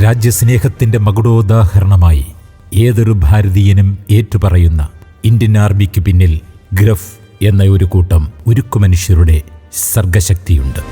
രാജ്യസ്നേഹത്തിൻ്റെ മകുടോദാഹരണമായി ഏതൊരു ഭാരതീയനും ഏറ്റുപറയുന്ന ഇന്ത്യൻ ആർമിക്ക് പിന്നിൽ ഗ്രഫ് എന്ന ഒരു കൂട്ടം ഉരുക്കുമനുഷ്യരുടെ സർഗശക്തിയുണ്ട്.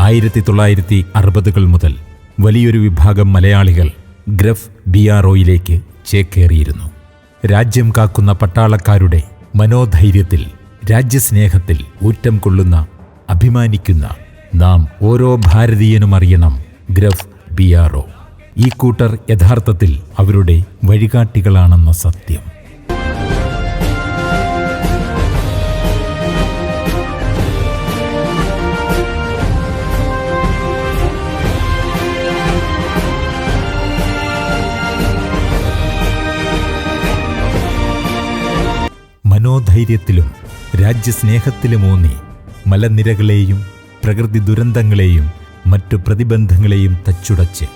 ആയിരത്തി 1960 മുതൽ വലിയൊരു വിഭാഗം മലയാളികൾ ഗ്രഫ് BROയിലേക്ക് ചേക്കേറിയിരുന്നു. രാജ്യം കാക്കുന്ന പട്ടാളക്കാരുടെ മനോധൈര്യത്തിൽ, രാജ്യസ്നേഹത്തിൽ ഊറ്റം കൊള്ളുന്ന, അഭിമാനിക്കുന്ന നാം ഓരോ ഭാരതീയനും അറിയണം ഗ്രഫ് BRO. ഈ കൂട്ടർ യഥാർത്ഥത്തിൽ അവരുടെ വഴികാട്ടികളാണെന്ന സത്യം. മനോധൈര്യത്തിലും രാജ്യസ്നേഹത്തിലുമൂന്നി മലനിരകളെയും പ്രകൃതി ദുരന്തങ്ങളെയും മറ്റു പ്രതിബന്ധങ്ങളെയും തച്ചുടച്ച്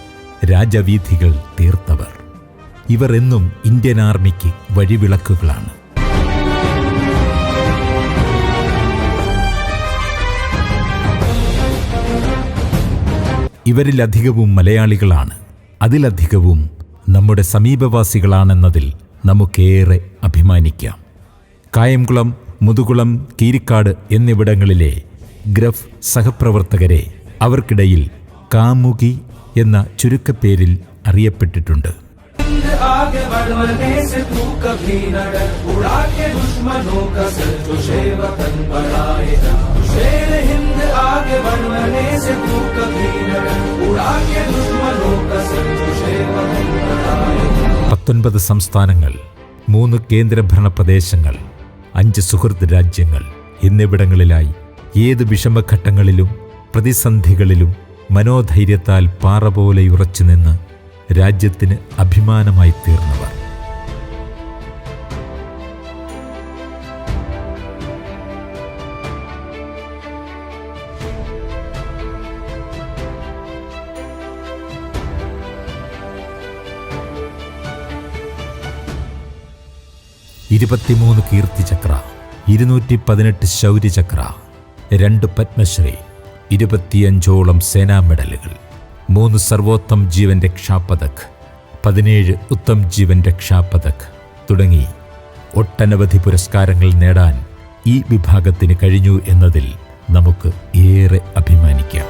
രാജവീഥികൾ തീർത്തവർ. ഇവർ എന്നും ഇന്ത്യൻ ആർമിക്ക് വഴിവിളക്കുകളാണ്. ഇവരിലധികവും മലയാളികളാണ്. അതിലധികവും നമ്മുടെ സമീപവാസികളാണെന്നതിൽ നമുക്കേറെ അഭിമാനിക്കാം. കായംകുളം, മുതുകുളം, കീരിക്കാട് എന്നിവിടങ്ങളിലെ ഗ്രഫ് സഹപ്രവർത്തകരെ അവർക്കിടയിൽ കാമുകി എന്ന ചുരുക്കപ്പേരിൽ അറിയപ്പെട്ടിട്ടുണ്ട്. പത്തൊൻപത് സംസ്ഥാനങ്ങൾ, 3 കേന്ദ്രഭരണ പ്രദേശങ്ങൾ, 5 സുഹൃത്ത് രാജ്യങ്ങൾ എന്നിവിടങ്ങളിലായി ഏത് വിഷമഘട്ടങ്ങളിലും പ്രതിസന്ധികളിലും മനോധൈര്യത്താൽ പാറ പോലെ ഉറച്ചുനിന്ന് രാജ്യത്തിന് അഭിമാനമായി തീർന്നവർ. ഇരുപത്തിമൂന്ന് കീർത്തിചക്ര, 218 ശൗര്യചക്ര, 2 പത്മശ്രീ, 25ഓളം സേനാ മെഡലുകൾ, 3 സർവോത്തം ജീവൻ രക്ഷാ പതക്, 17 ഉത്തം ജീവൻ രക്ഷാ പതക് തുടങ്ങി ഒട്ടനവധി പുരസ്കാരങ്ങൾ നേടാൻ ഈ വിഭാഗത്തിന് കഴിഞ്ഞു എന്നതിൽ നമുക്ക് ഏറെ അഭിമാനിക്കാം.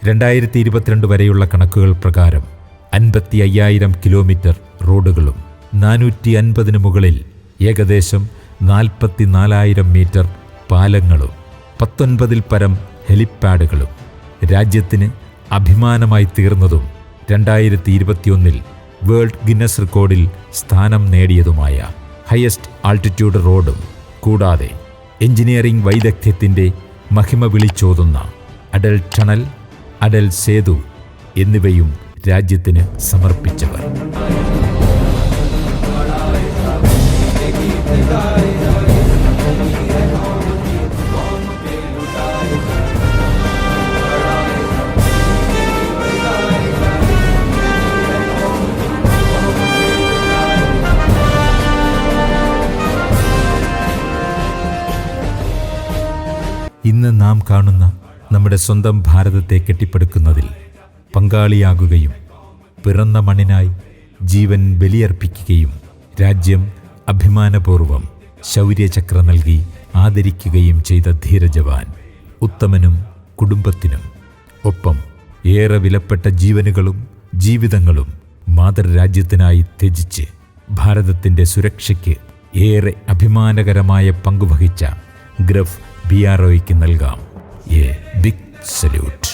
2022 വരെയുള്ള കണക്കുകൾ പ്രകാരം 55,000 കിലോമീറ്റർ റോഡുകളും 450 മുകളിൽ ഏകദേശം 44,000 മീറ്റർ പാലങ്ങളും 19 പരം ഹെലിപ്പാഡുകളും രാജ്യത്തിന് അഭിമാനമായി തീർന്നതും 2021 വേൾഡ് ഗിന്നസ് റെക്കോർഡിൽ സ്ഥാനം നേടിയതുമായ ഹയസ്റ്റ് ആൾട്ടിറ്റ്യൂഡ് റോഡും, കൂടാതെ എഞ്ചിനീയറിംഗ് വൈദഗ്ധ്യത്തിൻ്റെ മഹിമ വിളിച്ചോതുന്ന അടൽ ടണൽ, അടൽ സേതു എന്നിവയും രാജ്യത്തിന് സമർപ്പിച്ചവർ. ഇന്ന് നാം കാണുന്ന നമ്മുടെ സ്വന്തം ഭാരതത്തെ കെട്ടിപ്പടുക്കുന്നതിൽ പങ്കാളിയാകുകയും പിറന്ന മണ്ണിനായി ജീവൻ ബലിയർപ്പിക്കുകയും രാജ്യം അഭിമാനപൂർവം ശൗര്യചക്ര നൽകി ആദരിക്കുകയും ചെയ്ത ധീരജവാൻ ഉത്തമനും കുടുംബത്തിനും ഒപ്പം ഏറെ വിലപ്പെട്ട ജീവനുകളും ജീവിതങ്ങളും മാതൃരാജ്യത്തിനായി ത്യജിച്ച് ഭാരതത്തിൻ്റെ സുരക്ഷയ്ക്ക് ഏറെ അഭിമാനകരമായ പങ്കുവഹിച്ച ഗ്രഫ് BROയ്ക്ക് നൽകാം എ ബിഗ് സല്യൂട്ട്.